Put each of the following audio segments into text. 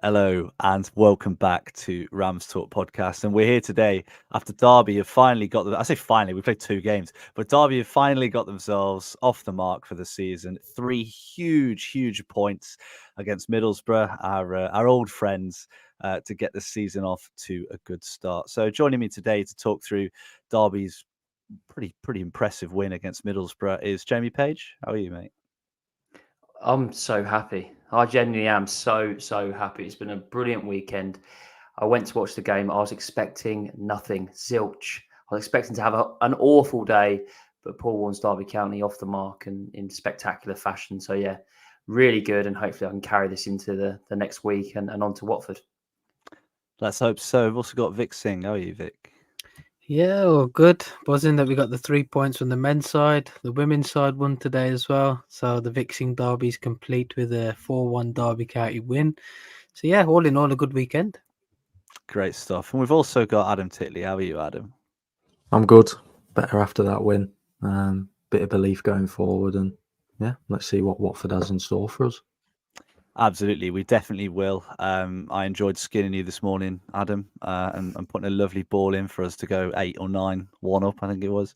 Hello and welcome back to Rams Talk Podcast. And we're here today after Derby have finally got I say finally, we played 2 games, but Derby have finally got themselves off the mark for the season. 3 huge points against Middlesbrough, our old friends, to get the season off to a good start. So joining me today to talk through Derby's pretty impressive win against Middlesbrough is Jamie Page. How are you, mate? I'm so happy. I genuinely am so happy. It's been a brilliant weekend. I went to watch the game. I was expecting nothing. Zilch. I was expecting to have an awful day, but Paul warns Derby County off the mark and in spectacular fashion. So, yeah, really good. And hopefully I can carry this into the next week and on to Watford. Let's hope so. We've also got Vic Singh. How are you, Vic? Yeah, well, good. Buzzing that we got the 3 points from the men's side. The women's side won today as well. So the VikSing Derby is complete with a 4-1 Derby County win. So yeah, all in all, a good weekend. Great stuff. And we've also got Adam Titley. How are you, Adam? I'm good. Better after that win. Bit of belief going forward, and yeah, let's see what Watford has in store for us. Absolutely, we definitely will. I enjoyed skinning you this morning, Adam, and putting a lovely ball in for us to go 8 or 9, 1 up, I think it was.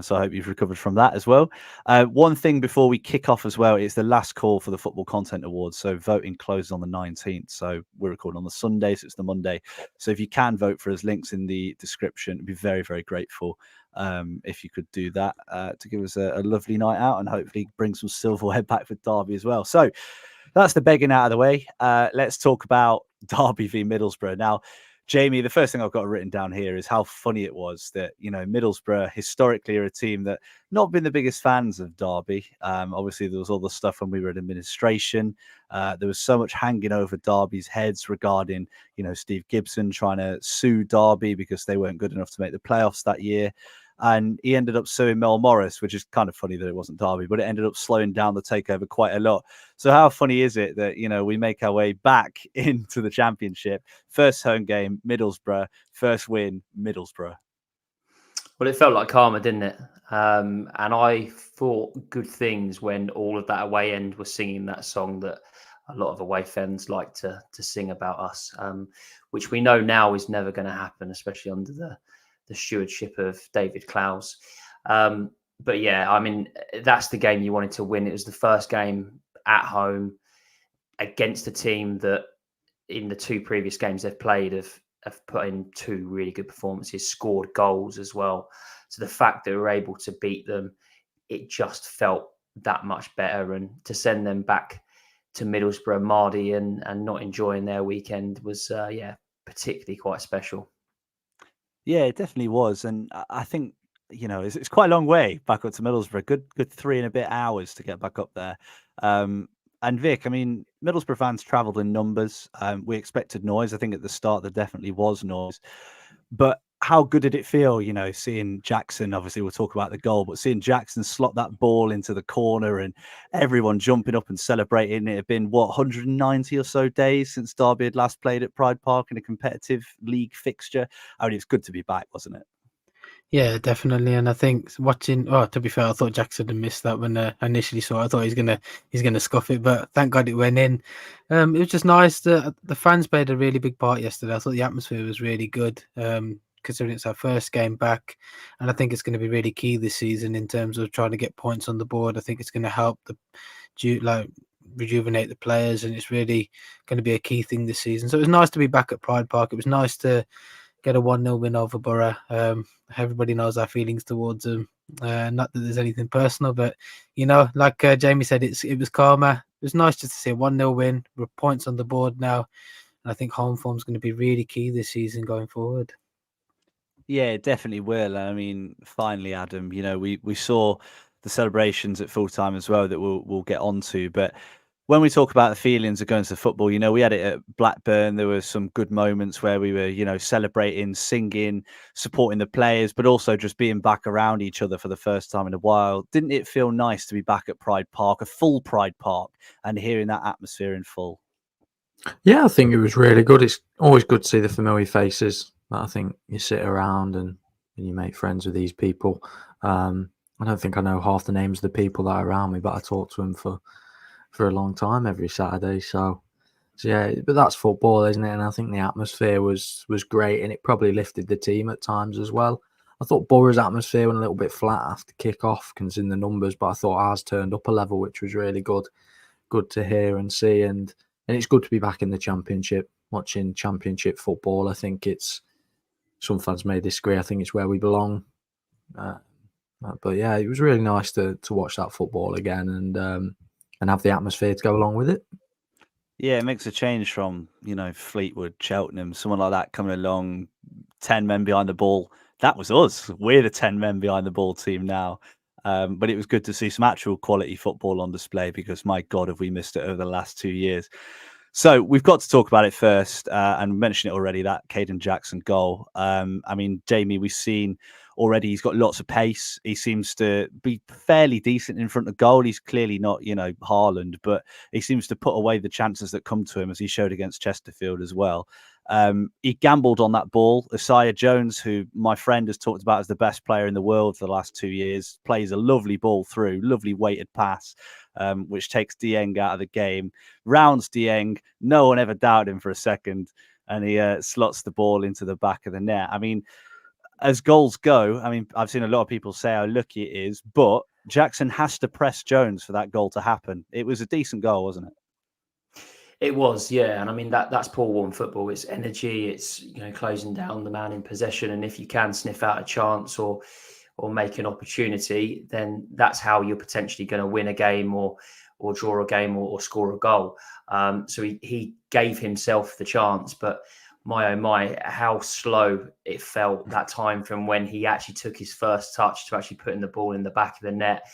So I hope you've recovered from that as well. One thing before we kick off as well, it's the last call for the Football Content Awards. So voting closes on the 19th. So we're recording on the Sunday, so it's the Monday. So if you can vote for us, links in the description. I'd be very grateful if you could do that to give us a lovely night out and hopefully bring some silverware back for Derby as well. So that's the begging out of the way. Let's talk about Derby v Middlesbrough. Now, Jamie, the first thing I've got written down here is how funny it was that, Middlesbrough historically are a team that not been the biggest fans of Derby. Obviously, there was all the stuff when we were in administration. There was so much hanging over Derby's heads regarding, Steve Gibson trying to sue Derby because they weren't good enough to make the playoffs that year. And he ended up suing Mel Morris, which is kind of funny that it wasn't Derby, but it ended up slowing down the takeover quite a lot. So how funny is it that, we make our way back into the championship? First home game, Middlesbrough. First win, Middlesbrough. Well, it felt like karma, didn't it? And I thought good things when all of that away end was singing that song that a lot of away fans like to sing about us, which we know now is never going to happen, especially under the stewardship of David Klaus. But yeah, I mean, that's the game you wanted to win. It was the first game at home against a team that in the 2 previous games they've played have put in 2 really good performances, scored goals as well. So the fact that we were able to beat them, it just felt that much better. And to send them back to Middlesbrough, Mardy, and not enjoying their weekend was, particularly quite special. Yeah, it definitely was. And I think, it's quite a long way back up to Middlesbrough. Good 3 and a bit hours to get back up there. And Vic, I mean, Middlesbrough fans travelled in numbers. We expected noise. I think at the start there definitely was noise. But how good did it feel, seeing Jackson? Obviously, we'll talk about the goal, but seeing Jackson slot that ball into the corner and everyone jumping up and celebrating. It had been, 190 or so days since Derby had last played at Pride Park in a competitive league fixture. I mean, it's good to be back, wasn't it? Yeah, definitely. And I think watching, to be fair, I thought Jackson had missed that when I initially saw it. I thought he's gonna scuff it, but thank God it went in. It was just nice. The fans played a really big part yesterday. I thought the atmosphere was really good. Considering it's our first game back, and I think it's going to be really key this season in terms of trying to get points on the board. I think it's going to help rejuvenate the players, and it's really going to be a key thing this season. So it was nice to be back at Pride Park. It was nice to get a 1-0 win over Boro. Everybody knows our feelings towards them. Not that there's anything personal, but like Jamie said, it was karma. It was nice just to see a 1-0 win. We're points on the board now, and I think home form is going to be really key this season going forward. Yeah, it definitely will. I mean, finally, Adam, we saw the celebrations at full time as well that we'll get onto. But when we talk about the feelings of going to football, we had it at Blackburn. There were some good moments where we were, celebrating, singing, supporting the players, but also just being back around each other for the first time in a while. Didn't it feel nice to be back at Pride Park, a full Pride Park, and hearing that atmosphere in full? Yeah, I think it was really good. It's always good to see the familiar faces. I think you sit around and you make friends with these people. I don't think I know half the names of the people that are around me, but I talk to them for a long time every Saturday. So So yeah, but that's football, isn't it? And I think the atmosphere was great, and it probably lifted the team at times as well. I thought Boro's atmosphere went a little bit flat after kick-off, considering the numbers, but I thought ours turned up a level, which was really good to hear and see. And it's good to be back in the Championship, watching Championship football. I think it's, some fans may disagree, I think it's where we belong. But yeah, it was really nice to watch that football again and have the atmosphere to go along with it. Yeah, it makes a change from, Fleetwood, Cheltenham, someone like that coming along, 10 men behind the ball. That was us. We're the 10 men behind the ball team now. But it was good to see some actual quality football on display, because my God, have we missed it over the last 2 years. So we've got to talk about it first, and we mentioned it already, that Kaden Jackson goal. Jamie, we've seen already he's got lots of pace. He seems to be fairly decent in front of goal. He's clearly not, Haaland, but he seems to put away the chances that come to him, as he showed against Chesterfield as well. He gambled on that ball. Isaiah Jones, who my friend has talked about as the best player in the world for the last 2 years, plays a lovely ball through, lovely weighted pass, which takes Dieng out of the game, rounds Dieng. No one ever doubted him for a second, and he slots the ball into the back of the net. As goals go, I've seen a lot of people say how lucky it is, but Jackson has to press Jones for that goal to happen. It was a decent goal, wasn't it? It was, yeah. And that's Paul Warren football. It's energy. It's, closing down the man in possession. And if you can sniff out a chance or make an opportunity, then that's how you're potentially going to win a game or draw a game or score a goal. So he gave himself the chance, but my oh my, how slow it felt that time from when he actually took his first touch to actually putting the ball in the back of the net.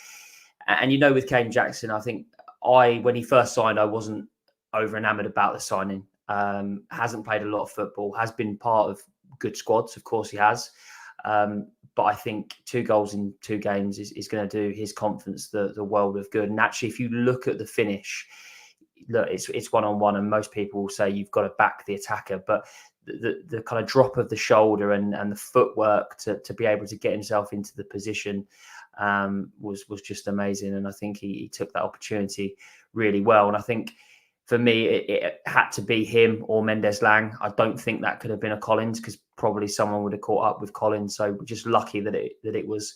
And with Kaden Jackson, I think when he first signed, I wasn't over enamoured about the signing. Hasn't played a lot of football, has been part of good squads, of course he has. But I think 2 goals in 2 games is going to do his confidence the world of good. And actually, if you look at the finish, look, it's one-on-one, and most people will say you've got to back the attacker, but the kind of drop of the shoulder and the footwork to be able to get himself into the position was just amazing. And I think he took that opportunity really well. And I think for me, it had to be him or Mendez-Laing. I don't think that could have been a Collins, because probably someone would have caught up with Collins. So we're just lucky that it was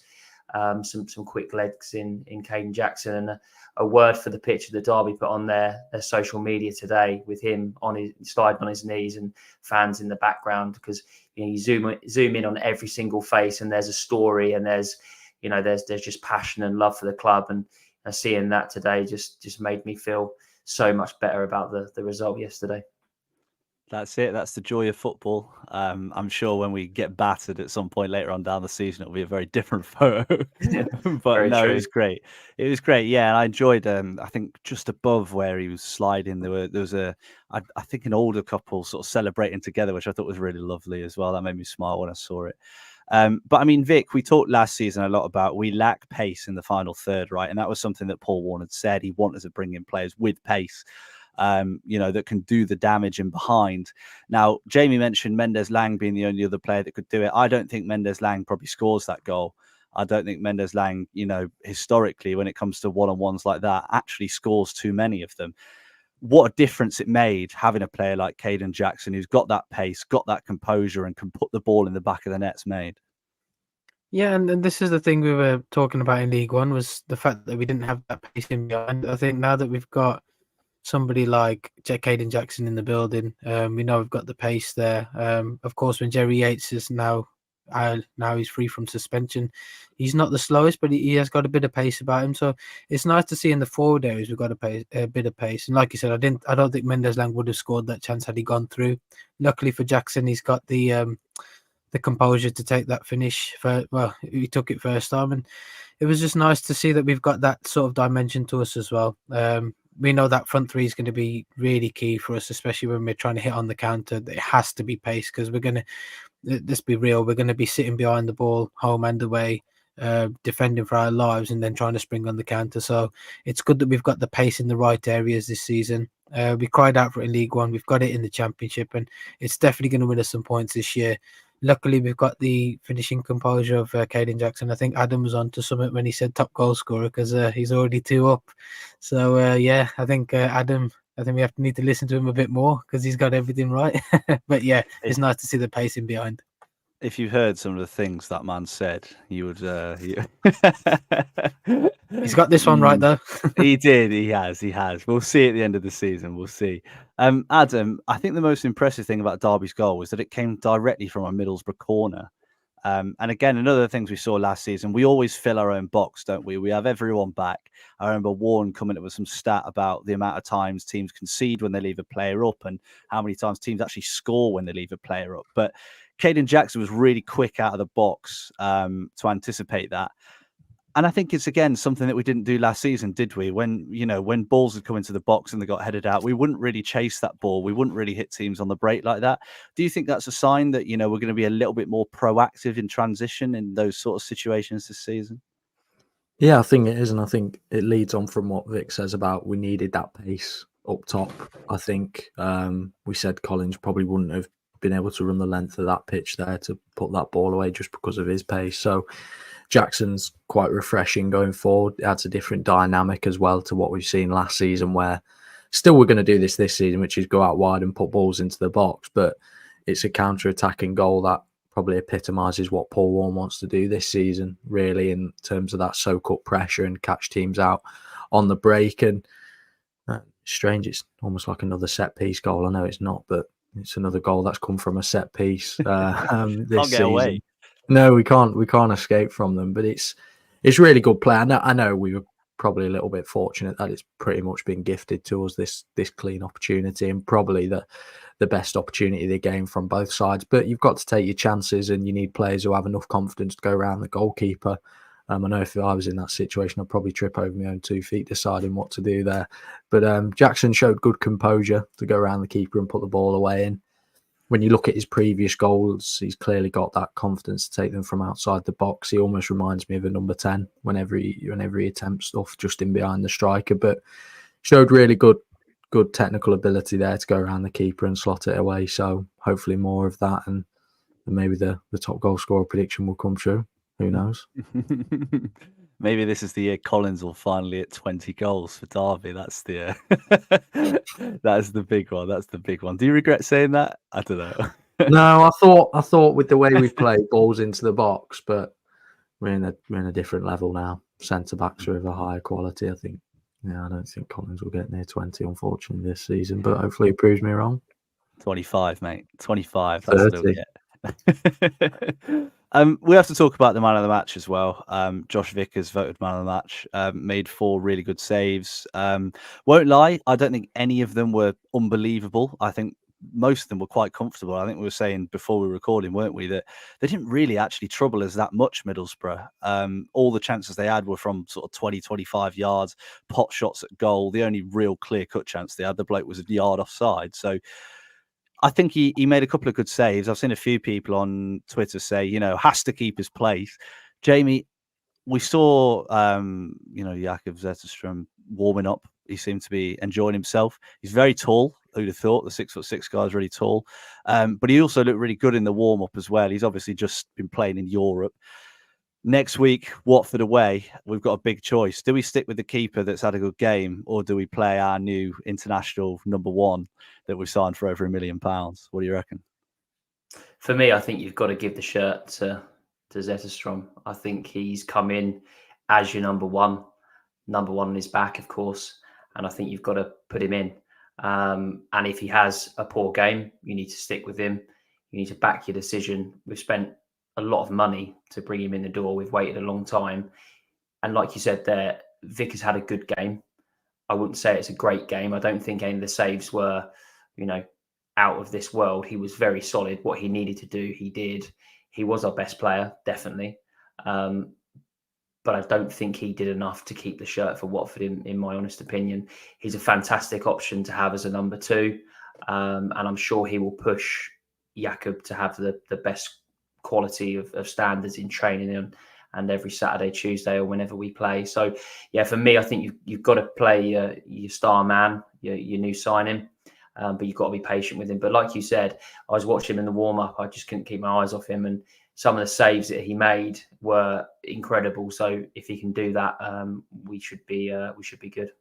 some quick legs in Kaden Jackson. And a word for the picture that Derby put on their social media today, with him sliding on his knees and fans in the background, because you zoom in on every single face, and there's a story, and there's just passion and love for the club. And seeing that today just made me feel so much better about the result yesterday. That's it. That's the joy of football. I'm sure when we get battered at some point later on down the season, it'll be a very different photo. But no, true. It was great. It was great. Yeah, and I enjoyed. I think just above where he was sliding, there was I think an older couple sort of celebrating together, which I thought was really lovely as well. That made me smile when I saw it. But Vic, we talked last season a lot about we lack pace in the final third, right? And that was something that Paul Warren had said. He wanted to bring in players with pace. That can do the damage in behind. Now, Jamie mentioned Mendez-Laing being the only other player that could do it. I don't think Mendez-Laing probably scores that goal. I don't think Mendez-Laing, historically, when it comes to one-on-ones like that, actually scores too many of them. What a difference it made having a player like Kaden Jackson, who's got that pace, got that composure, and can put the ball in the back of the net's made. Yeah, and this is the thing we were talking about in League One, was the fact that we didn't have that pace in behind. I think now that we've got somebody like Kaden Jackson in the building, we know we've got the pace there. Of course, when Jerry Yates is now he's free from suspension, he's not the slowest, but he has got a bit of pace about him. So it's nice to see in the forward areas we've got a bit of pace. And like you said, I don't think Mendez-Laing would have scored that chance had he gone through. Luckily for Jackson, he's got the composure to take that finish. He took it first time, and it was just nice to see that we've got that sort of dimension to us as well. We know that front three is going to be really key for us, especially when we're trying to hit on the counter. It has to be pace, because we're going to, let's be real, we're going to be sitting behind the ball, home and away, defending for our lives, and then trying to spring on the counter. So it's good that we've got the pace in the right areas this season. We cried out for it in League One. We've got it in the Championship, and it's definitely going to win us some points this year. Luckily, we've got the finishing composure of Kaden Jackson. I think Adam was on to something when he said top goal scorer, because he's already 2 up. So, I think Adam I think we need to listen to him a bit more because he's got everything right. But yeah, it's nice to see the pacing behind. If you heard some of the things that man said, you would. He's got this one right though. He did. He has. We'll see at the end of the season. We'll see. Adam, I think the most impressive thing about Derby's goal was that it came directly from a Middlesbrough corner. And again, another of the things we saw last season, we always fill our own box, don't we? We have everyone back. I remember Warren coming up with some stat about the amount of times teams concede when they leave a player up and how many times teams actually score when they leave a player up. But Kaden Jackson was really quick out of the box to anticipate that. And I think it's, again, something that we didn't do last season, did we? When balls had come into the box and they got headed out, we wouldn't really chase that ball. We wouldn't really hit teams on the break like that. Do you think that's a sign that, we're going to be a little bit more proactive in transition in those sort of situations this season? Yeah, I think it is. And I think it leads on from what Vic says about we needed that pace up top. I think we said Collins probably wouldn't have been able to run the length of that pitch there to put that ball away just because of his pace. So Jackson's quite refreshing going forward. It adds a different dynamic as well to what we've seen last season, where still we're going to do this season, which is go out wide and put balls into the box. But it's a counter-attacking goal that probably epitomises what Paul Warren wants to do this season, really, in terms of that soak-up pressure and catch teams out on the break. And strange, it's almost like another set-piece goal. I know it's not, but it's another goal that's come from a set-piece this Can't get season. away. No, we can't escape from them, but it's really good play. I know we were probably a little bit fortunate that it's pretty much been gifted to us, this clean opportunity, and probably the best opportunity of the game from both sides. But you've got to take your chances, and you need players who have enough confidence to go around the goalkeeper. I know if I was in that situation, I'd probably trip over my own 2 feet deciding what to do there. But Jackson showed good composure to go around the keeper and put the ball away in. When you look at his previous goals, he's clearly got that confidence to take them from outside the box. He almost reminds me of a number 10 whenever he attempts stuff just in behind the striker, but showed really good technical ability there to go around the keeper and slot it away. So hopefully more of that, and maybe the top goal scorer prediction will come true. Who knows? Maybe this is the year Collins will finally hit 20 goals for Derby. That's the that's the big one. That's the big one. Do you regret saying that? I don't know. No, I thought with the way we play balls into the box, but we're in a different level now. Centre backs are of a higher quality, I think. Yeah, I don't think Collins will get near 20, unfortunately, this season. But hopefully, it proves me wrong. 25, mate. 25. That's 30. still it. We have to talk about the man of the match as well. Josh Vickers voted man of the match, made 4 really good saves. Won't lie, I don't think any of them were unbelievable. I think most of them were quite comfortable. I think we were saying before we were recording, weren't we, that they didn't really actually trouble us that much, Middlesbrough. All the chances they had were from sort of 20, 25 yards, pot shots at goal. The only real clear-cut chance they had, the bloke was a yard offside. So I think he made a couple of good saves. I've seen a few people on Twitter say, has to keep his place. Jamie, we saw, Jakob Zetterstrom warming up. He seemed to be enjoying himself. He's very tall. Who'd have thought? The 6'6" guy is really tall. But he also looked really good in the warm-up as well. He's obviously just been playing in Europe. Next week, Watford away, we've got a big choice. Do we stick with the keeper that's had a good game, or do we play our new international number 1 that we signed for over £1 million? What do you reckon? For me, I think you've got to give the shirt to Zetterstrom. I think he's come in as your number one on his back, of course, and I think you've got to put him in. And if he has a poor game, you need to stick with him. You need to back your decision. We've spent a lot of money to bring him in the door. We've waited a long time. And like you said there, Vic has had a good game. I wouldn't say it's a great game. I don't think any of the saves were, out of this world. He was very solid. What he needed to do, he did. He was our best player, definitely. But I don't think he did enough to keep the shirt for Watford, in my honest opinion. He's a fantastic option to have as a number 2. And I'm sure he will push Jakob to have the best quality of standards in training and every Saturday, Tuesday, or whenever we play. So, yeah, for me, I think you've got to play your star man, your new signing, but you've got to be patient with him. But like you said, I was watching him in the warm-up. I just couldn't keep my eyes off him. And some of the saves that he made were incredible. So if he can do that, we should be good.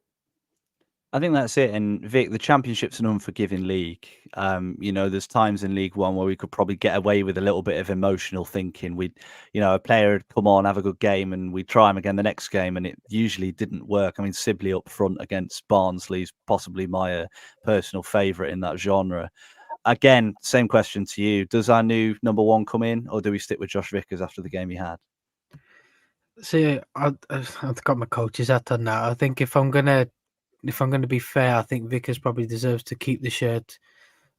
I think that's it. And Vic, the Championship's an unforgiving league. There's times in League One where we could probably get away with a little bit of emotional thinking. A player would come on, have a good game, and we'd try him again the next game, and it usually didn't work. I mean, Sibley up front against Barnsley's possibly my personal favourite in that genre. Again, same question to you. Does our new number one come in, or do we stick with Josh Vickers after the game he had? See, I've got my coach's hat on now. I think if I'm gonna be fair, I think Vickers probably deserves to keep the shirt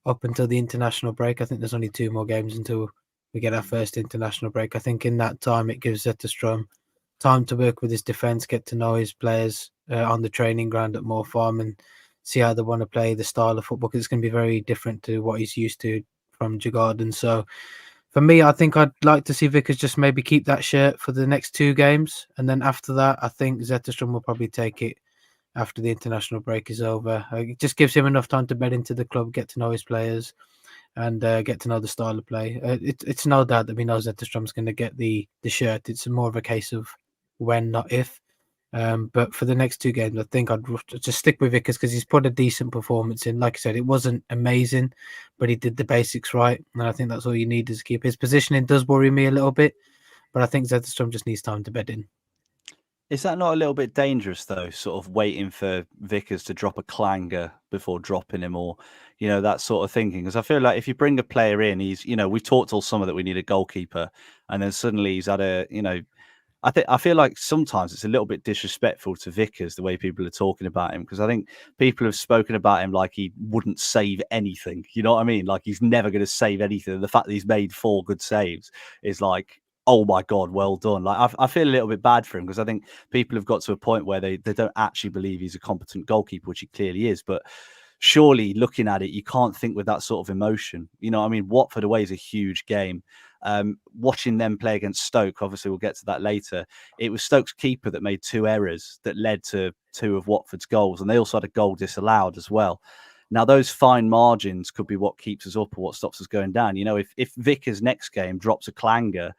up until the international break. I think there's only 2 more games until we get our first international break. I think in that time it gives Zetterstrom time to work with his defence, get to know his players on the training ground at Moor Farm, and see how they want to play the style of football, because it's going to be very different to what he's used to from Djurgården. So for me, I think I'd like to see Vickers just maybe keep that shirt for the next 2 games, and then after that, I think Zetterstrom will probably take it after the international break is over. It just gives him enough time to bed into the club, get to know his players, and get to know the style of play. It's no doubt that we know Zetterstrom's going to get the shirt. It's more of a case of when, not if. But for the next 2 games, I think I'd just stick with Vickers because he's put a decent performance in. Like I said, it wasn't amazing, but he did the basics right. And I think that's all you need is to keep. His positioning does worry me a little bit, but I think Zetterstrom just needs time to bed in. Is that not a little bit dangerous, though, sort of waiting for Vickers to drop a clanger before dropping him, or, that sort of thinking? Because I feel like if you bring a player in, he's, we've talked all summer that we need a goalkeeper, and then suddenly he's had I feel like sometimes it's a little bit disrespectful to Vickers, the way people are talking about him, because I think people have spoken about him like he wouldn't save anything. You know what I mean? Like he's never going to save anything. The fact that he's made 4 good saves is like, oh my God, well done. Like I feel a little bit bad for him, because I think people have got to a point where they don't actually believe he's a competent goalkeeper, which he clearly is. But surely looking at it, you can't think with that sort of emotion. You know what I mean? Watford away is a huge game. Watching them play against Stoke, obviously we'll get to that later. It was Stoke's keeper that made 2 errors that led to 2 of Watford's goals, and they also had a goal disallowed as well. Now, those fine margins could be what keeps us up or what stops us going down. If Vickers' next game drops a clanger,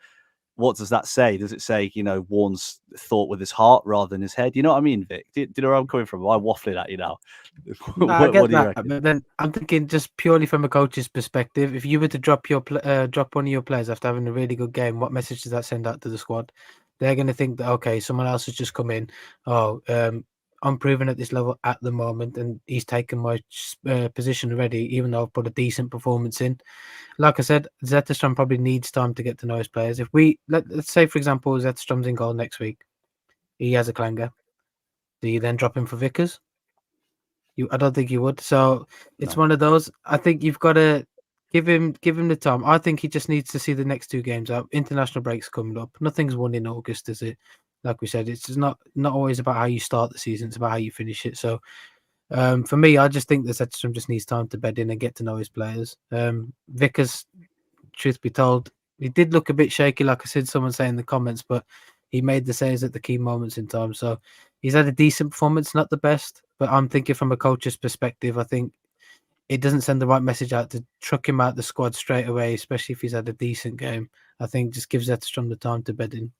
what does that say? Does it say, Warren's thought with his heart rather than his head? You know what I mean, Vic? Do you know where I'm coming from? I'm waffling at you now. No, I get that, but then I'm thinking just purely from a coach's perspective. If you were to drop one of your players after having a really good game, what message does that send out to the squad? They're going to think that, okay, someone else has just come in. I'm proven at this level at the moment, and he's taken my position already, even though I've put a decent performance in. Like I said, Zetterstrom probably needs time to get to know his players. If let's say, for example, Zetterstrom's in goal next week, he has a clanger. Do you then drop him for Vickers? I don't think you would. So it's one of those. I think you've got to give him the time. I think he just needs to see the next 2 games out. International breaks coming up. Nothing's won in August, is it? Like we said, it's just not always about how you start the season. It's about how you finish it. So for me, I just think that Zetterstrom just needs time to bed in and get to know his players. Vickers, truth be told, he did look a bit shaky, like I said, someone saying in the comments, but he made the saves at the key moments in time. So he's had a decent performance, not the best, but I'm thinking from a coach's perspective, I think it doesn't send the right message out to truck him out the squad straight away, especially if he's had a decent game. I think just gives Zetterstrom the time to bed in.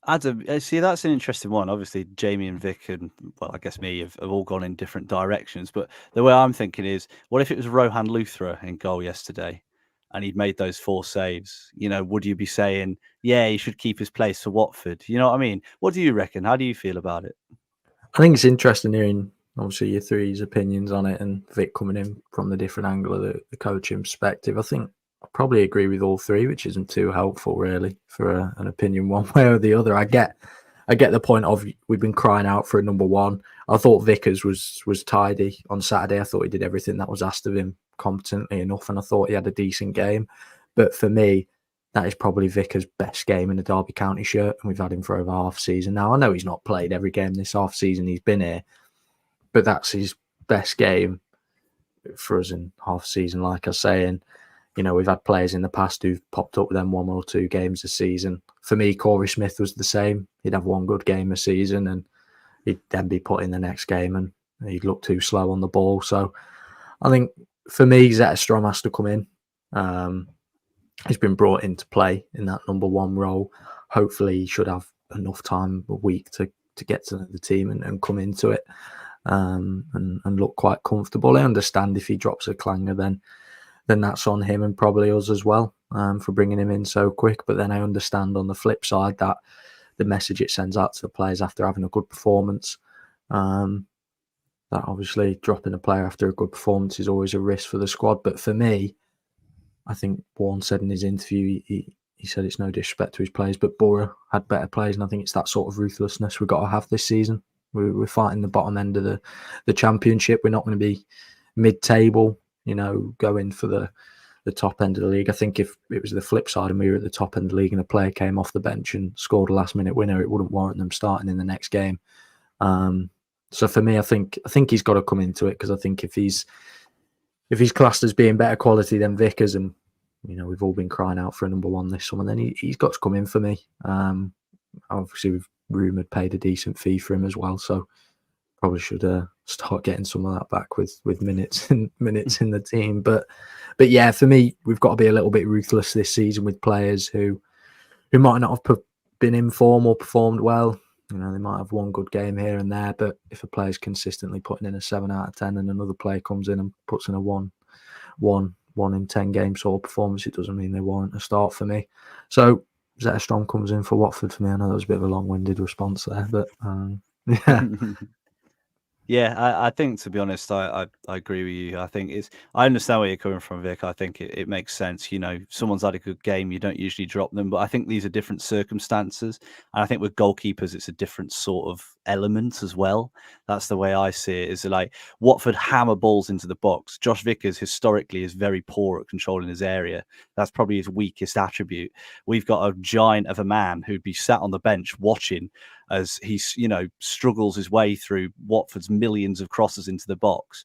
Adam, see, that's an interesting one. Obviously, Jamie and Vic and, well, I guess me have all gone in different directions. But the way I'm thinking is, what if it was Rohan Luthra in goal yesterday and he'd made those 4 saves? Would you be saying, yeah, he should keep his place for Watford? You know what I mean? What do you reckon? How do you feel about it? I think it's interesting hearing, obviously, your 3's opinions on it, and Vic coming in from the different angle of the coaching perspective. I think I probably agree with all 3, which isn't too helpful really for an opinion one way or the other. I get the point of we've been crying out for a number 1. I thought Vickers was tidy on Saturday. I thought he did everything that was asked of him competently enough, and I thought he had a decent game. But for me, that is probably Vickers' best game in the Derby County shirt, and we've had him for over half season now. I know he's not played every game this half season he's been here, but that's his best game for us in half season, like I say. And we've had players in the past who've popped up with them 1 or 2 games a season. For me, Corey Smith was the same. He'd have 1 good game a season and he'd then be put in the next game and he'd look too slow on the ball. So I think for me, Zetterstrom has to come in. He's been brought in to play in that number 1 role. Hopefully he should have enough time a week to get to know the team and come into it. and look quite comfortable. I understand if he drops a clanger, then that's on him and probably us as well, for bringing him in so quick. But then I understand on the flip side that the message it sends out to the players after having a good performance, that obviously dropping a player after a good performance is always a risk for the squad. But for me, I think Warren said in his interview, he said it's no disrespect to his players, but Boro had better players, and I think it's that sort of ruthlessness we've got to have this season. We're fighting the bottom end of the championship. We're not going to be mid-table, going for the top end of the league. I think if it was the flip side and we were at the top end of the league and a player came off the bench and scored a last-minute winner, it wouldn't warrant them starting in the next game. So for me, I think he's got to come into it, because I think if he's classed as being better quality than Vickers, and we've all been crying out for a number one this summer, then he's got to come in for me. Obviously, we've rumoured paid a decent fee for him as well, so probably should start getting some of that back with minutes in the team. But yeah, for me, we've got to be a little bit ruthless this season with players who might not have been in form or performed well. They might have one good game here and there, but if a player's consistently putting in a 7 out of 10 and another player comes in and puts in a 1 in 10 game sort of performance, it doesn't mean they warrant a start for me. So Zetterstrom comes in for Watford for me. I know that was a bit of a long-winded response there, but yeah. Yeah, I think, to be honest, I agree with you. I think I understand where you're coming from, Vic. I think it makes sense. Someone's had a good game, you don't usually drop them, but I think these are different circumstances. And I think with goalkeepers, it's a different sort of element as well. That's the way I see it, is like Watford hammer balls into the box. Josh Vickers historically is very poor at controlling his area. That's probably his weakest attribute. We've got a giant of a man who'd be sat on the bench watching as he, struggles his way through Watford's millions of crosses into the box,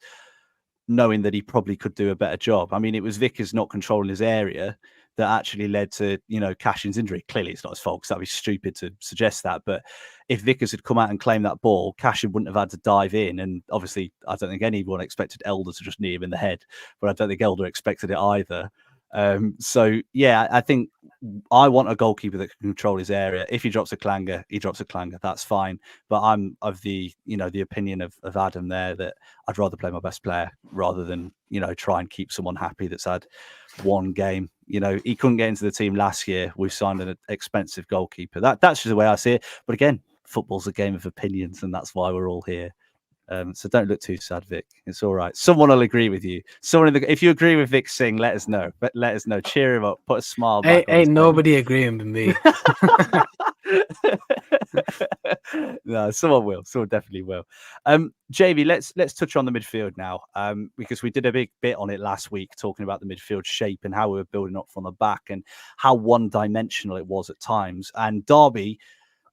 knowing that he probably could do a better job. I mean, it was Vickers not controlling his area that actually led to, Cashin's injury. Clearly, it's not his fault, because that'd be stupid to suggest that. But if Vickers had come out and claimed that ball, Cashin wouldn't have had to dive in. And obviously, I don't think anyone expected Elder to just knee him in the head, but I don't think Elder expected it either. So yeah, I think I want a goalkeeper that can control his area. If he drops a clanger, he drops a clanger. That's fine. But I'm of the opinion of Adam there, that I'd rather play my best player rather than try and keep someone happy that's had one game. He couldn't get into the team last year. We've signed an expensive goalkeeper. That's just the way I see it. But again, football's a game of opinions, and that's why we're all here. So don't look too sad, Vic. It's all right. Someone will agree with you. If you agree with Vic Singh, let us know. But let us know. Cheer him up. Put a smile back. Ain't nobody agreeing with me. No, someone will. Someone definitely will. JV, let's touch on the midfield now, because we did a big bit on it last week, talking about the midfield shape and how we were building up from the back and how one-dimensional it was at times. And Derby,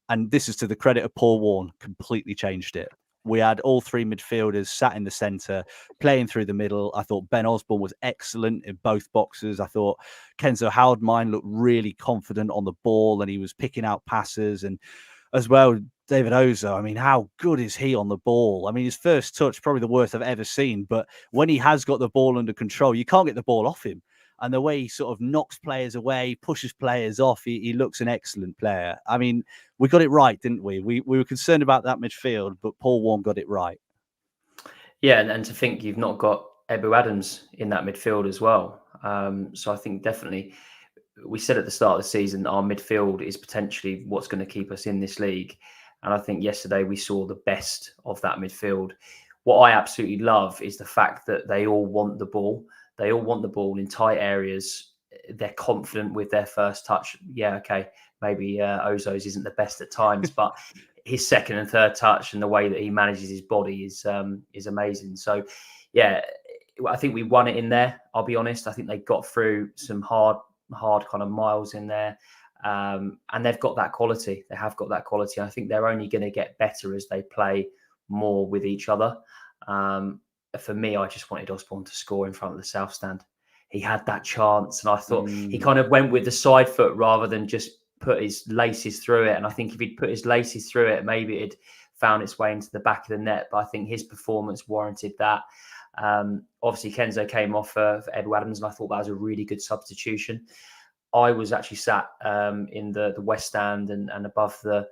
and this is to the credit of Paul Warne, completely changed it. We had all three midfielders sat in the centre, playing through the middle. I thought Ben Osborne was excellent in both boxes. I thought Kenzo Howard-Mine looked really confident on the ball, and he was picking out passes. And as well, David Ozo, I mean, how good is he on the ball? I mean, his first touch, probably the worst I've ever seen. But when he has got the ball under control, you can't get the ball off him. And the way he sort of knocks players away, pushes players off, he looks an excellent player. I mean, we got it right, didn't we? We were concerned about that midfield, but Paul Warne got it right. Yeah, and to think you've not got Ebou Adams in that midfield as well. So I think definitely, we said at the start of the season, our midfield is potentially what's going to keep us in this league. And I think yesterday we saw the best of that midfield. What I absolutely love is the fact that they all want the ball. They all want the ball in tight areas. They're confident with their first touch. Yeah, okay, maybe Ozo's isn't the best at times, but his second and third touch and the way that he manages his body is amazing. So, yeah, I think we won it in there. I'll be honest. I think they got through some hard kind of miles in there, and they've got that quality. They have got that quality. I think they're only going to get better as they play more with each other. For me, I just wanted Osborne to score in front of the south stand. He had that chance, and I thought he kind of went with the side foot rather than just put his laces through it. And I think if he'd put his laces through it, maybe it'd found its way into the back of the net. But I think his performance warranted that. Obviously, Kenzo came off for Ebou Adams, and I thought that was a really good substitution. I was actually sat in the west stand and above the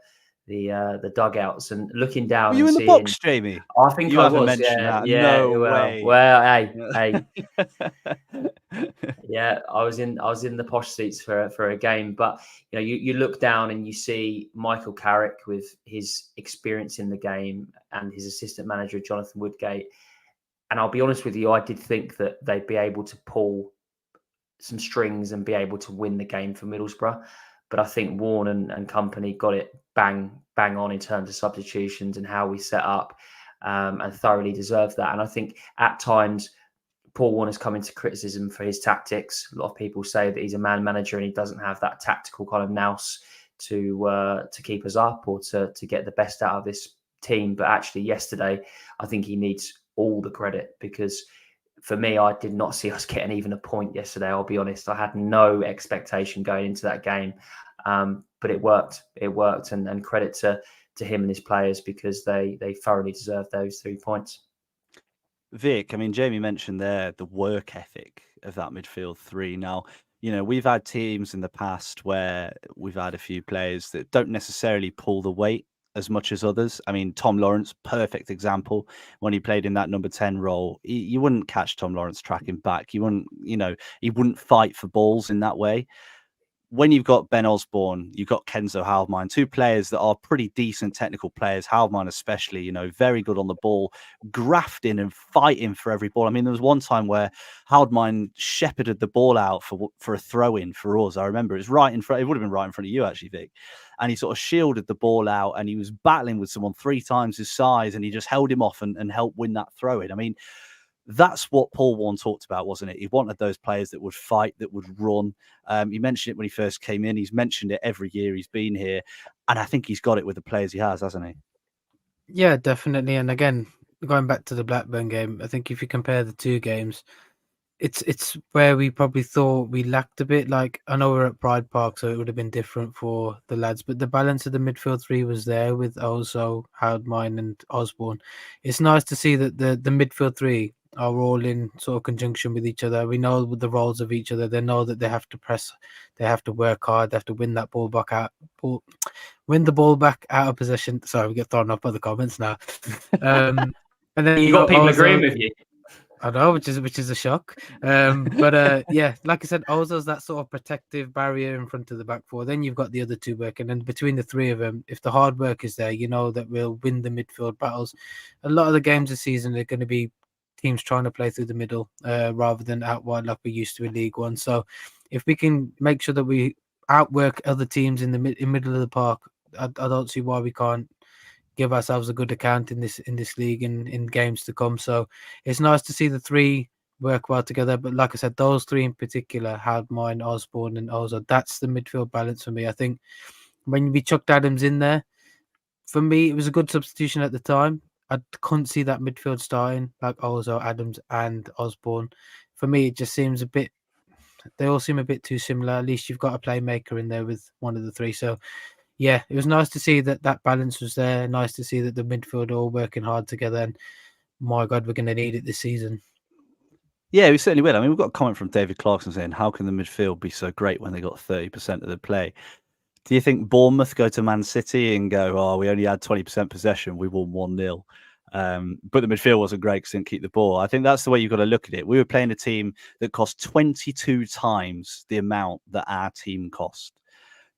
the dugouts and looking down. Were you and in the seeing, box, Jamie? I think You I haven't was. mentioned Yeah, that. yeah. No Well, way. hey. Yeah, I was in the posh seats for a game, but you look down and you see Michael Carrick with his experience in the game and his assistant manager Jonathan Woodgate. And I'll be honest with you, I did think that they'd be able to pull some strings and be able to win the game for Middlesbrough. But I think Warne and company got it bang on in terms of substitutions and how we set up, and thoroughly deserved that. And I think at times Paul Warner's come into criticism for his tactics. A lot of people say that he's a man manager and he doesn't have that tactical kind of nous to keep us up or to get the best out of this team. But actually yesterday, I think he needs all the credit, because for me, I did not see us getting even a point yesterday. I'll be honest. I had no expectation going into that game, but it worked. It worked, and credit to him and his players, because they thoroughly deserved those 3 points. Vic, I mean, Jamie mentioned there the work ethic of that midfield three. Now, we've had teams in the past where we've had a few players that don't necessarily pull the weight as much as others. I mean, Tom Lawrence, perfect example. When he played in that number 10 role, you wouldn't catch Tom Lawrence tracking back. You wouldn't, he wouldn't fight for balls in that way. When you've got Ben Osborne, you've got Kenzo Haldmine, two players that are pretty decent technical players. Haldmine especially, very good on the ball, grafting and fighting for every ball. I mean, there was one time where Haldmine shepherded the ball out for a throw-in for us. I remember it was right in front. It would have been right in front of you, actually, Vic. And he sort of shielded the ball out, and he was battling with someone 3 times his size, and he just held him off and helped win that throw-in. I mean, that's what Paul Warne talked about, wasn't it? He wanted those players that would fight, that would run. He mentioned it when he first came in. He's mentioned it every year he's been here. And I think he's got it with the players he has, hasn't he? Yeah, definitely. And again, going back to the Blackburn game, I think if you compare the two games, it's where we probably thought we lacked a bit. Like, I know we're at Pride Park, so it would have been different for the lads, but the balance of the midfield three was there with also Haldmine and Osborne. It's nice to see that the midfield three are all in sort of conjunction with each other. We know the roles of each other. They know that they have to press, they have to work hard, they have to win that ball back out, win the ball back out of possession. Sorry, we get thrown off by the comments now. And then you got people agreeing with you. I know, which is a shock. But yeah, like I said, Ozo's that sort of protective barrier in front of the back four. Then you've got the other two working, and between the three of them, if the hard work is there, you know that we'll win the midfield battles. A lot of the games this season are going to be teams trying to play through the middle rather than out wide like we used to in League One. So if we can make sure that we outwork other teams in the middle of the park, I don't see why we can't give ourselves a good account in this league and in games to come. So it's nice to see the three work well together. But like I said, those three in particular, Haldmine, Osborne, and Ozo, that's the midfield balance for me. I think when we chucked Adams in there, for me, it was a good substitution at the time. I couldn't see that midfield starting like Ozo, Adams, and Osborne. For me, it just seems a bit. They all seem a bit too similar. At least you've got a playmaker in there with one of the three. So yeah, it was nice to see that balance was there. Nice to see that the midfield are all working hard together. And my God, we're going to need it this season. Yeah, we certainly will. I mean, we've got a comment from David Clarkson saying, how can the midfield be so great when they got 30% of the play? Do you think Bournemouth go to Man City and go, oh, we only had 20% possession, we won 1-0? But the midfield wasn't great because didn't keep the ball. I think that's the way you've got to look at it. We were playing a team that cost 22 times the amount that our team cost.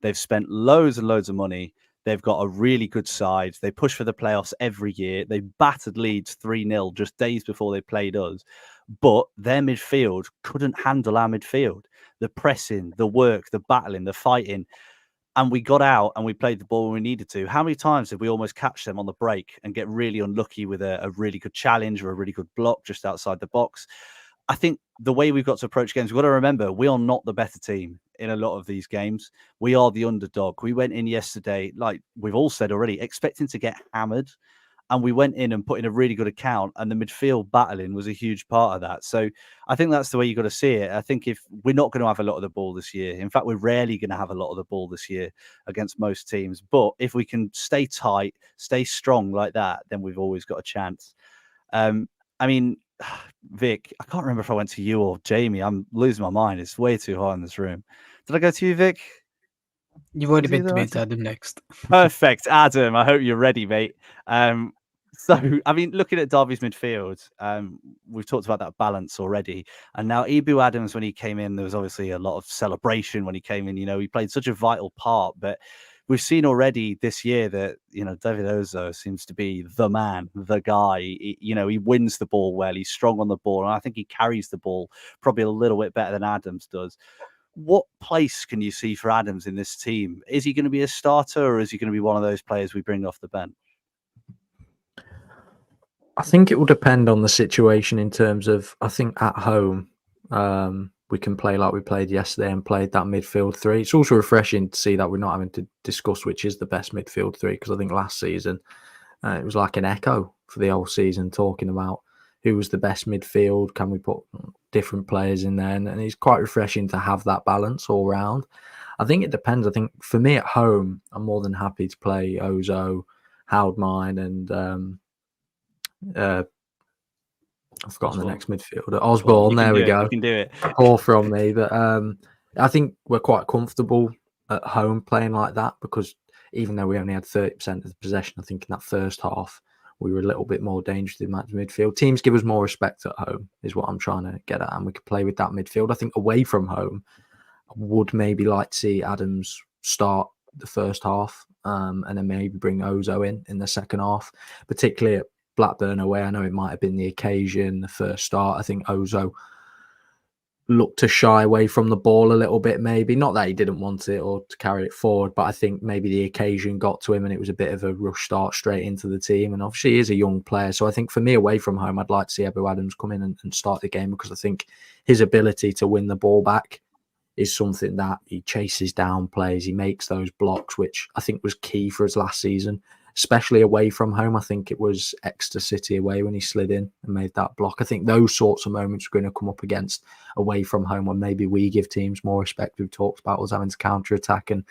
They've spent loads and loads of money. They've got a really good side. They push for the playoffs every year. They battered Leeds 3-0 just days before they played us. But their midfield couldn't handle our midfield. The pressing, the work, the battling, the fighting. And we got out and we played the ball when we needed to. How many times did we almost catch them on the break and get really unlucky with a really good challenge or a really good block just outside the box? I think the way we've got to approach games, we've got to remember we are not the better team in a lot of these games. We are the underdog. We went in yesterday, like we've all said already, expecting to get hammered. And we went in and put in a really good account, and the midfield battling was a huge part of that. So I think that's the way you've got to see it. I think if we're not going to have a lot of the ball this year, in fact, we're rarely going to have a lot of the ball this year against most teams. But if we can stay tight, stay strong like that, then we've always got a chance. I mean, Vic, I can't remember if I went to you or Jamie. I'm losing my mind. It's way too hot in this room. Did I go to you, Vic? You've already Is he been the to right meet team? Adam next. Perfect, Adam. I hope you're ready, mate. So, I mean, looking at Derby's midfield, we've talked about that balance already. And now Ebou Adams, when he came in, there was obviously a lot of celebration when he came in. You know, he played such a vital part. But we've seen already this year that, you know, David Ozo seems to be the man, the guy. You know, he wins the ball well. He's strong on the ball. And I think he carries the ball probably a little bit better than Adams does. What place can you see for Adams in this team? Is he going to be a starter, or is he going to be one of those players we bring off the bench? I think it will depend on the situation in terms of, I think at home, we can play like we played yesterday and played that midfield three. It's also refreshing to see that we're not having to discuss which is the best midfield three, because I think last season it was like an echo for the whole season, talking about who was the best midfield, can we put different players in there, and it's quite refreshing to have that balance all round. I think it depends. I think for me at home, I'm more than happy to play Ozo, Houdmine, and I've forgotten the next midfielder. Osborne, there we go. You can do it. Poor from me. But I think we're quite comfortable at home playing like that, because even though we only had 30% of the possession, I think in that first half, we were a little bit more dangerous in that midfield. Teams give us more respect at home, is what I'm trying to get at. And we could play with that midfield. I think away from home, I would maybe like to see Adams start the first half, and then maybe bring Ozo in the second half, particularly at Blackburn away. I know it might have been the occasion, the first start. I think Ozo looked to shy away from the ball a little bit, maybe. Not that he didn't want it or to carry it forward, but I think maybe the occasion got to him and it was a bit of a rush start straight into the team. And obviously he is a young player. So I think for me, away from home, I'd like to see Ebou Adams come in and start the game, because I think his ability to win the ball back is something that he chases down plays. He makes those blocks, which I think was key for us last season, especially away from home. I think it was Exeter City away when he slid in and made that block. I think those sorts of moments are going to come up against away from home, when maybe we give teams more respect. We've talked about us having to counter attack, and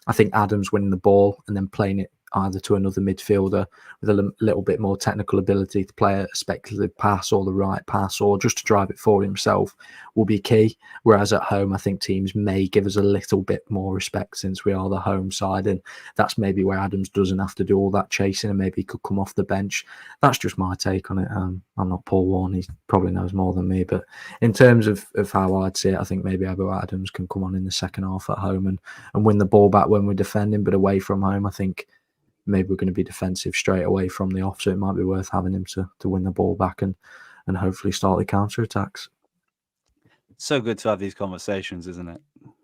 I think Adams winning the ball and then playing it either to another midfielder with a little bit more technical ability to play a speculative pass or the right pass, or just to drive it forward himself, will be key. Whereas at home, I think teams may give us a little bit more respect since we are the home side, and that's maybe where Adams doesn't have to do all that chasing and maybe he could come off the bench. That's just my take on it. I'm not Paul Warne, he probably knows more than me, but in terms of how I'd see it, I think maybe Ebou Adams can come on in the second half at home and win the ball back when we're defending. But away from home, I think maybe we're going to be defensive straight away from the off, so it might be worth having him to win the ball back and hopefully start the counter attacks. So good to have these conversations, isn't it?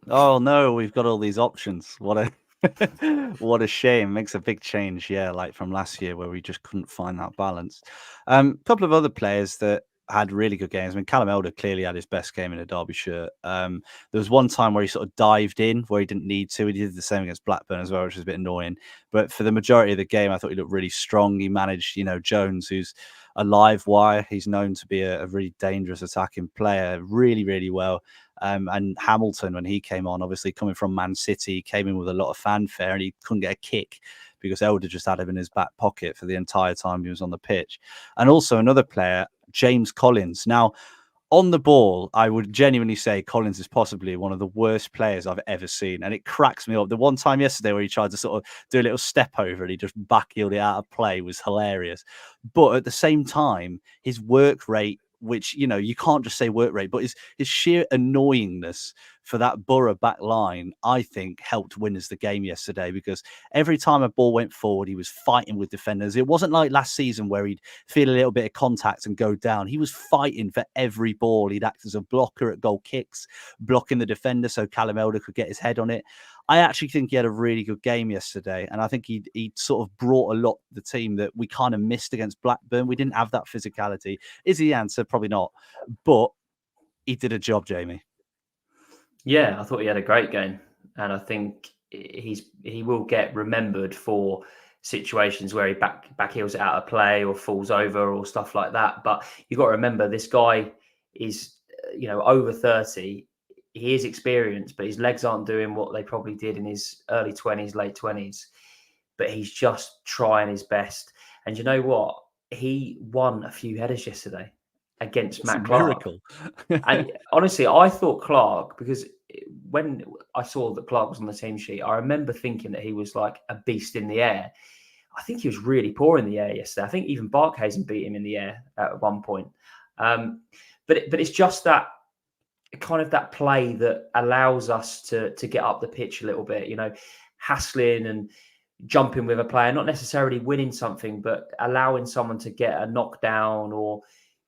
Oh no, we've got all these options. What a shame. Makes a big change, yeah, like from last year where we just couldn't find that balance. A couple of other players that had really good games. I mean, Callum Elder clearly had his best game in a Derby shirt. There was one time where he sort of dived in where he didn't need to. He did the same against Blackburn as well, which was a bit annoying. But for the majority of the game, I thought he looked really strong. He managed, Jones, who's a live wire. He's known to be a really dangerous attacking player, really, really well. And Hamilton, when he came on, obviously coming from Man City, came in with a lot of fanfare and he couldn't get a kick because Elder just had him in his back pocket for the entire time he was on the pitch. And also another player, James Collins. Now, on the ball, I would genuinely say Collins is possibly one of the worst players I've ever seen. And it cracks me up. The one time yesterday where he tried to sort of do a little step over and he just backheeled it out of play was hilarious. But at the same time, his work rate, which, you can't just say work rate, but his sheer annoyingness for that Boro back line, I think, helped win us the game yesterday, because every time a ball went forward, he was fighting with defenders. It wasn't like last season where he'd feel a little bit of contact and go down. He was fighting for every ball. He'd act as a blocker at goal kicks, blocking the defender so Callum Elder could get his head on it. I actually think he had a really good game yesterday, and I think he sort of brought a lot to the team that we kind of missed against Blackburn. We didn't have that physicality. Is he the answer? Probably not. But he did a job, Jamie. Yeah, I thought he had a great game, and I think he will get remembered for situations where he back heels it out of play or falls over or stuff like that. But you've got to remember, this guy is over 30. He is experienced, but his legs aren't doing what they probably did in his early 20s, late 20s. But he's just trying his best. And you know what? He won a few headers yesterday. against It's a Matt Clark. miracle. And honestly, I thought Clark, because when I saw that Clark was on the team sheet, I remember thinking that he was like a beast in the air. I think he was really poor in the air yesterday. I think even Barkhuizen beat him in the air at one point. But it's just that kind of that play that allows us to get up the pitch a little bit, hassling and jumping with a player, not necessarily winning something, but allowing someone to get a knockdown or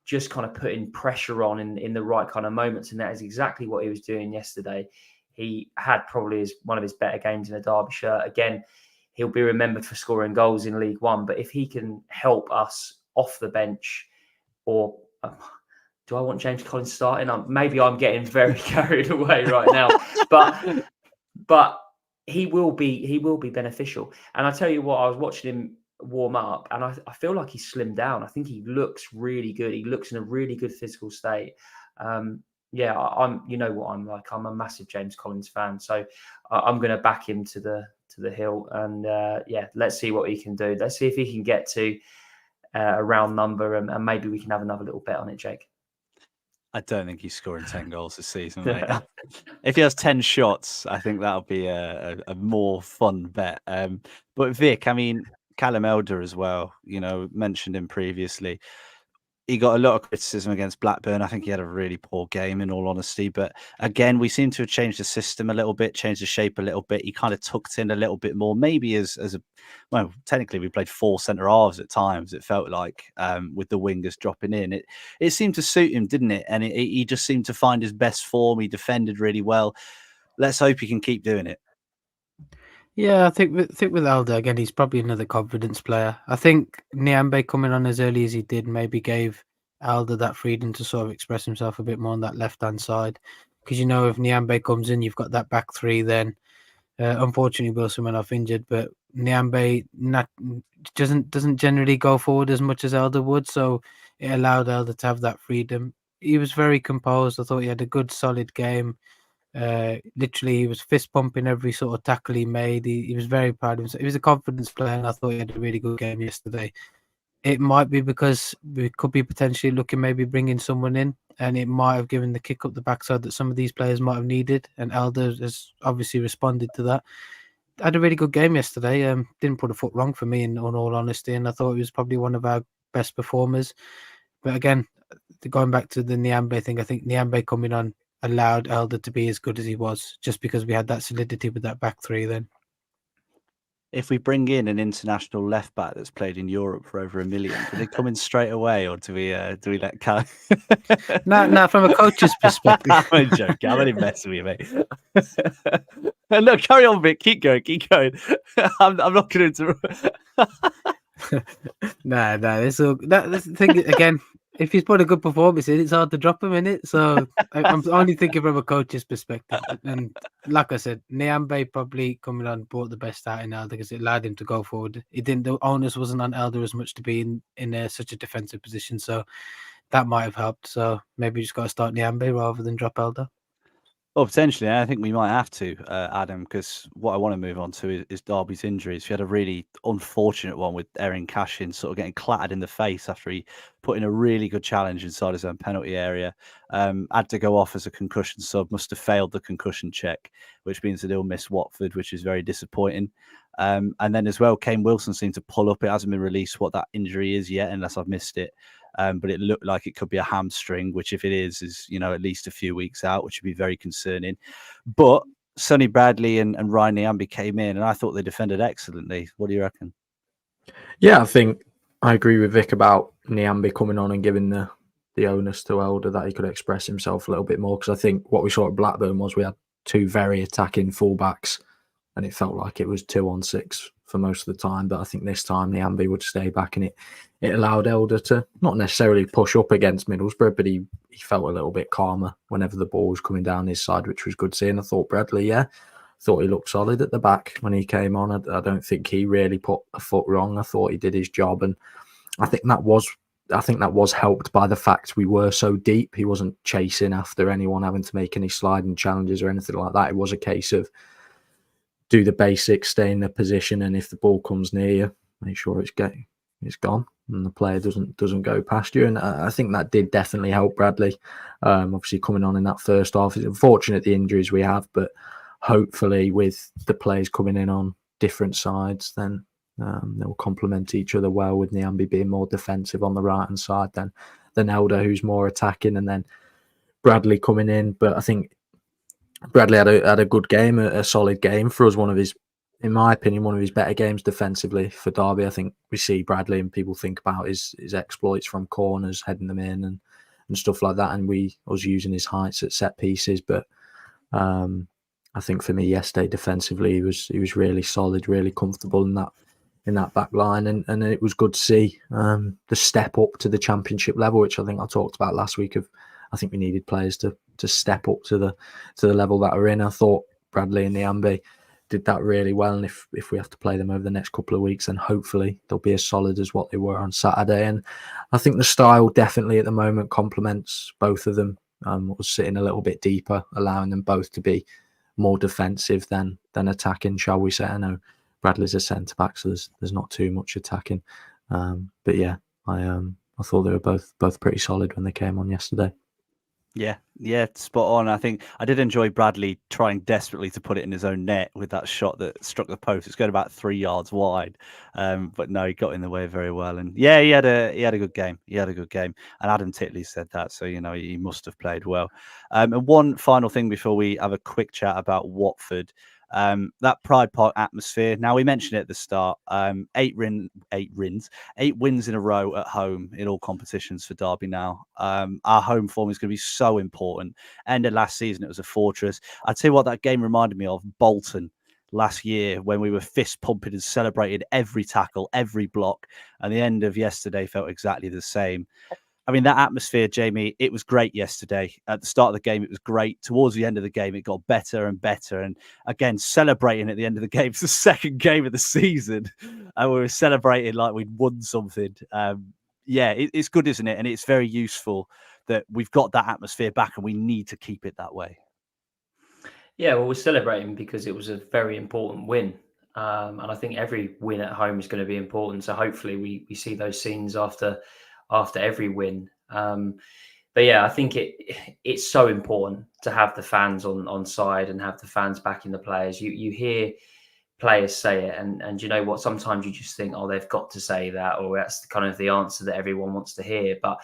just kind of putting pressure on in the right kind of moments. And that is exactly what he was doing yesterday. He had probably one of his better games in a Derby shirt. Again, he'll be remembered for scoring goals in League One, but if he can help us off the bench, or do I want James Collins starting? Maybe I'm getting very carried away right now, but he will be beneficial. And I tell you what, I was watching him warm up, and I feel like he's slimmed down. I think he looks really good. He looks in a really good physical state. I'm I'm like. I'm a massive James Collins fan, so I'm going to back him to the hill. And let's see what he can do. Let's see if he can get to a round number, and maybe we can have another little bet on it, Jake. I don't think he's scoring 10 goals this season, mate. If he has 10 shots, I think that'll be a more fun bet. But Vic, I mean, Callum Elder as well, mentioned him previously. He got a lot of criticism against Blackburn. I think he had a really poor game, in all honesty. But again, we seem to have changed the system a little bit, changed the shape a little bit. He kind of tucked in a little bit more, maybe technically we played 4 centre halves at times. It felt like with the wingers dropping in, it seemed to suit him, didn't it? And he just seemed to find his best form. He defended really well. Let's hope he can keep doing it. Yeah, I think with Elder, again, he's probably another confidence player. I think Nyambe coming on as early as he did maybe gave Elder that freedom to sort of express himself a bit more on that left-hand side. Because, if Nyambe comes in, you've got that back three then. Unfortunately, Wilson went off injured, but Nyambe doesn't generally go forward as much as Elder would, so it allowed Elder to have that freedom. He was very composed. I thought he had a good, solid game. Literally, he was fist pumping every sort of tackle he made. He was very proud of himself. He was a confidence player, and I thought he had a really good game yesterday. It might be because we could be potentially looking maybe bringing someone in, and it might have given the kick up the backside that some of these players might have needed, and Elder has obviously responded to that. Had a really good game yesterday. Didn't put a foot wrong for me, in all honesty, and I thought he was probably one of our best performers. But again, going back to the Nyambe thing, I think Nyambe coming on allowed Elder to be as good as he was, just because we had that solidity with that back three then. If we bring in an international left back that's played in Europe for over $1 million, do they come in straight away, or do we let Callum? No, from a coach's perspective. I'm joking. I'm only messing with you, mate. No, carry on, Vic. Keep going. I'm not going to. No. That's the thing. Again, if he's put a good performance in, it's hard to drop him in it. So I'm only thinking from a coach's perspective. And like I said, Nyambe probably coming on brought the best out in Elder because it allowed him to go forward. The onus wasn't on Elder as much to be in such a defensive position. So that might have helped. So maybe you just got to start Nyambe rather than drop Elder. Well, potentially, I think we might have to, Adam, because what I want to move on to is Derby's injuries. We had a really unfortunate one with Erin Cashin sort of getting clattered in the face after he put in a really good challenge inside his own penalty area. Had to go off as a concussion sub, must have failed the concussion check, which means that he'll miss Watford, which is very disappointing. And then as well, Kane Wilson seemed to pull up. It hasn't been released what that injury is yet, unless I've missed it. But it looked like it could be a hamstring, which if it is at least a few weeks out, which would be very concerning. But Sonny Bradley and Ryan Nyambe came in, and I thought they defended excellently. What do you reckon? Yeah, I think I agree with Vic about Nyambe coming on and giving the onus to Elder that he could express himself a little bit more. Because I think what we saw at Blackburn was we had 2 very attacking fullbacks, and it felt like it was 2-on-6 for most of the time. But I think this time Nyambe would stay back, and it allowed Elder to not necessarily push up against Middlesbrough, but he felt a little bit calmer whenever the ball was coming down his side, which was good to see. And I thought Bradley, thought he looked solid at the back when he came on. I don't think he really put a foot wrong. I thought he did his job, and I think that was helped by the fact we were so deep. He wasn't chasing after anyone having to make any sliding challenges or anything like that. It was a case of do the basics, stay in the position, and if the ball comes near you, make sure it's gone. and the player doesn't go past you. And I think that did definitely help Bradley. Obviously coming on in that first half, it's unfortunate the injuries we have, but hopefully with the players coming in on different sides, then they'll complement each other well, with Nyambi being more defensive on the right hand side than Elder, who's more attacking, and then Bradley coming in. But I think Bradley had a good game, a solid game for us. In my opinion, one of his better games defensively for Derby. I think we see Bradley and people think about his exploits from corners, heading them in and stuff like that, and us using his heights at set pieces. But I think for me yesterday defensively, he was really solid, really comfortable in that back line, and it was good to see the step up to the Championship level, which I think I talked about last week. I think we needed players to step up to the level that we're in. I thought Bradley and Nyambi did that really well, and if we have to play them over the next couple of weeks, then hopefully they'll be as solid as what they were on Saturday. And I think the style definitely at the moment complements both of them. Was sitting a little bit deeper, allowing them both to be more defensive than attacking, shall we say. I know Bradley's a centre back, so there's not too much attacking. But yeah, I thought they were both pretty solid when they came on yesterday. Yeah, spot on. I think I did enjoy Bradley trying desperately to put it in his own net with that shot that struck the post. It's going about 3 yards wide, but no, he got in the way very well. And yeah, he had a good game. And Adam Titley said that, so he must have played well. And one final thing before we have a quick chat about Watford. That Pride Park atmosphere. Now, we mentioned it at the start. 8 wins in a row at home in all competitions for Derby now. Our home form is going to be so important. End of last season, it was a fortress. I'd tell you what that game reminded me of: Bolton last year, when we were fist pumping and celebrated every tackle, every block. And the end of yesterday felt exactly the same. I mean, that atmosphere, Jamie, it was great yesterday. At the start of the game, it was great. Towards the end of the game, it got better and better. And again, celebrating at the end of the game. It's the second game of the season. And we were celebrating like we'd won something. It's good, isn't it? And it's very useful that we've got that atmosphere back, and we need to keep it that way. Yeah, well, we're celebrating because it was a very important win. And I think every win at home is going to be important. So hopefully we see those scenes after every win. But yeah, I think it's so important to have the fans on side and have the fans backing the players. You hear players say it, and you know what? Sometimes you just think, oh, they've got to say that, or that's kind of the answer that everyone wants to hear. But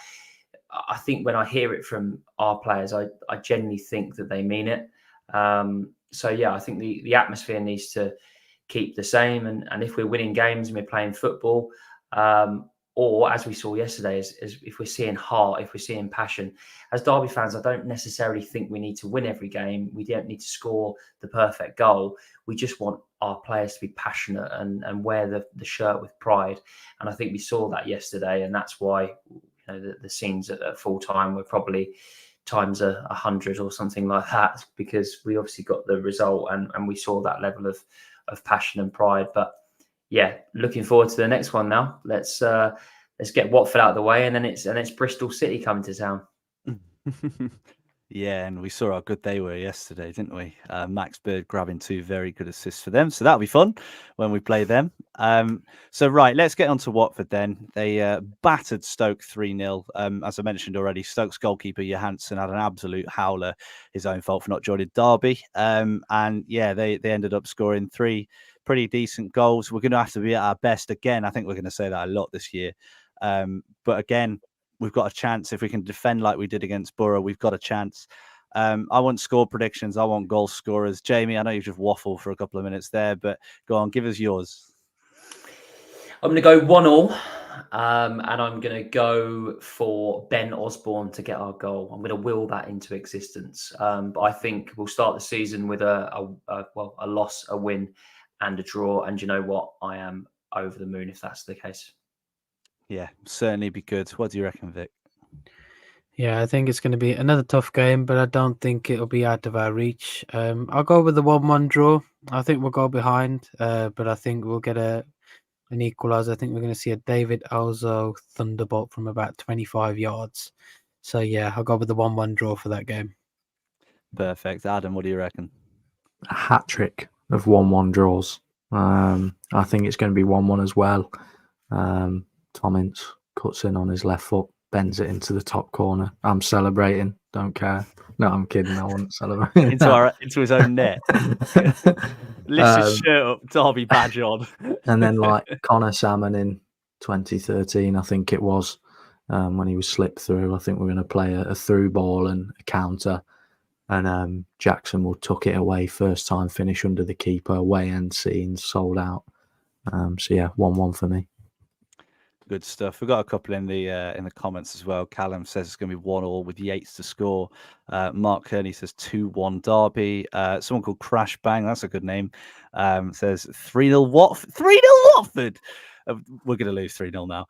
I think when I hear it from our players, I genuinely think that they mean it. So yeah, I think the atmosphere needs to keep the same. And if we're winning games and we're playing football, or as we saw yesterday, is if we're seeing heart, if we're seeing passion. As Derby fans, I don't necessarily think we need to win every game. We don't need to score the perfect goal. We just want our players to be passionate and wear the shirt with pride. And I think we saw that yesterday, and that's why the scenes at full time were probably times 100 or something like that, because we obviously got the result and we saw that level of passion and pride. But yeah, looking forward to the next one now. Let's get Watford out of the way, and then it's Bristol City coming to town. Yeah, and we saw how good they were yesterday, didn't we? Max Bird grabbing 2 very good assists for them, so that'll be fun when we play them. So right, let's get on to Watford then. They battered Stoke 3-0. As I mentioned already, Stoke's goalkeeper Johansson had an absolute howler, his own fault for not joining Derby. And yeah, they ended up scoring 3 pretty decent goals. We're going to have to be at our best again. I think we're going to say that a lot this year. But again, we've got a chance. If we can defend like we did against Boro, we've got a chance. I want score predictions. I want goal scorers. Jamie, I know you've just waffled for a couple of minutes there, but go on, give us yours. I'm going to go 1-1, and I'm going to go for Ben Osborne to get our goal. I'm going to will that into existence. But I think we'll start the season with a loss, a win, and a draw. And you know what? I am over the moon if that's the case. Yeah, certainly be good. What do you reckon, Vic? Yeah, I think it's going to be another tough game, but I don't think it'll be out of our reach. I'll go with the 1-1 draw. I think we'll go behind, but I think we'll get an equaliser. I think we're going to see a David Alzo thunderbolt from about 25 yards. So yeah, I'll go with the 1-1 draw for that game. Perfect. Adam, what do you reckon? A hat-trick of 1-1 draws. I think it's going to be 1-1 as well. Tom Ince cuts in on his left foot, bends it into the top corner. I'm celebrating, don't care. No, I'm kidding. I wouldn't celebrate. into his own net. Lifts his shirt up, Derby badge on. And then like Connor Salmon in 2013, I think it was, when he was slipped through. I think we're going to play a through ball and a counter, and Jackson will tuck it away, first time finish under the keeper, away end scenes, sold out. So yeah, 1-1 for me. Good stuff. We've got a couple in the comments as well. Callum says it's going to be 1-1 with Yates to score. Mark Kearney says 2-1 Derby. Someone called Crash Bang, that's a good name, says 3-0 Watford. 3-0 Watford. We're going to lose 3-0 now.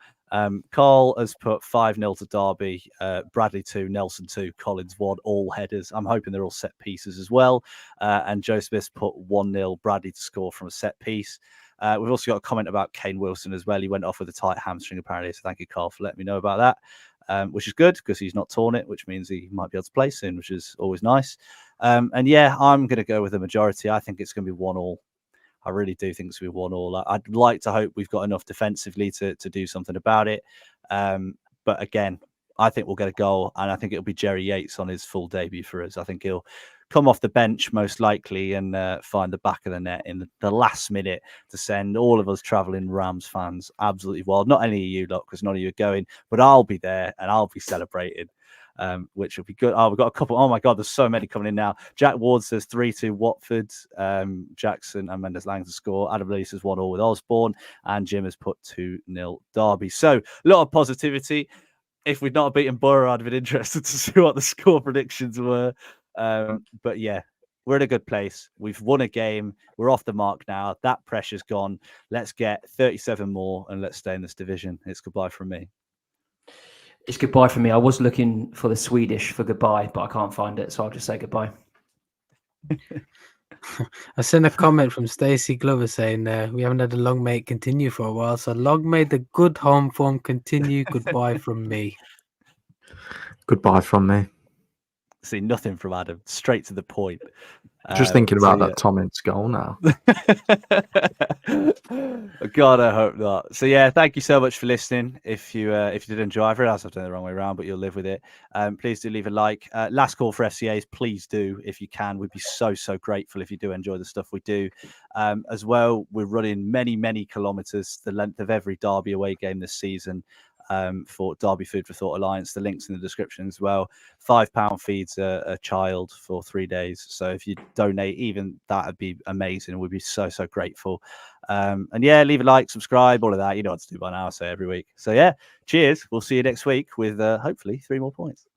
Carl has put 5-0 to Derby. Bradley 2, Nelson 2, Collins 1, all headers. I'm hoping they're all set pieces as well. And Joe Smith's put 1-0 Bradley to score from a set piece. We've also got a comment about Kane Wilson as well. He went off with a tight hamstring apparently, so thank you, Carl, for letting me know about that, which is good because he's not torn it, which means he might be able to play soon, which is always nice. And yeah, I'm going to go with the majority. I think it's going to be 1-1. I really do think it's going to be 1-1. I'd like to hope we've got enough defensively to do something about it. But again, I think we'll get a goal, and I think it'll be Jerry Yates on his full debut for us. I think he'll come off the bench most likely and find the back of the net in the last minute to send all of us travelling Rams fans absolutely wild. Not any of you lot, because none of you are going, but I'll be there and I'll be celebrating, which will be good. Oh, we've got a couple. Oh my God, there's so many coming in now. Jack Ward says 3-2 Watford. Jackson and Mendes Lang to score. Adam Lee says 1-1 with Osborne, and Jim has put 2-0 Derby. So a lot of positivity. If we'd not beaten Boro, I'd have been interested to see what the score predictions were. But yeah, we're in a good place. We've won a game. We're off the mark now. That pressure's gone. Let's get 37 more and let's stay in this division. It's goodbye from me. It's goodbye from me. I was looking for the Swedish for goodbye, but I can't find it, so I'll just say goodbye. I sent a comment from Stacey Glover saying we haven't had a long may it continue for a while, so long may the good home form continue. Goodbye from me. Goodbye from me. See, nothing from Adam. Straight to the point. Just thinking about that Tom Ince goal now. God, I hope not. So yeah, thank you so much for listening. If you did enjoy, I've realised I've done it the wrong way around, but you'll live with it. Please do leave a like. Last call for FCAs, please do if you can. We'd be so grateful if you do enjoy the stuff we do. As well, we're running many kilometres, the length of every Derby away game this season. For Derby Food for Thought Alliance. The link's in the description as well. £5 feeds a child for 3 days. So if you donate, even that would be amazing. We'd be so grateful. And yeah, leave a like, subscribe, all of that. You know what to do by now. I say every week. So yeah, cheers. We'll see you next week with hopefully 3 more points.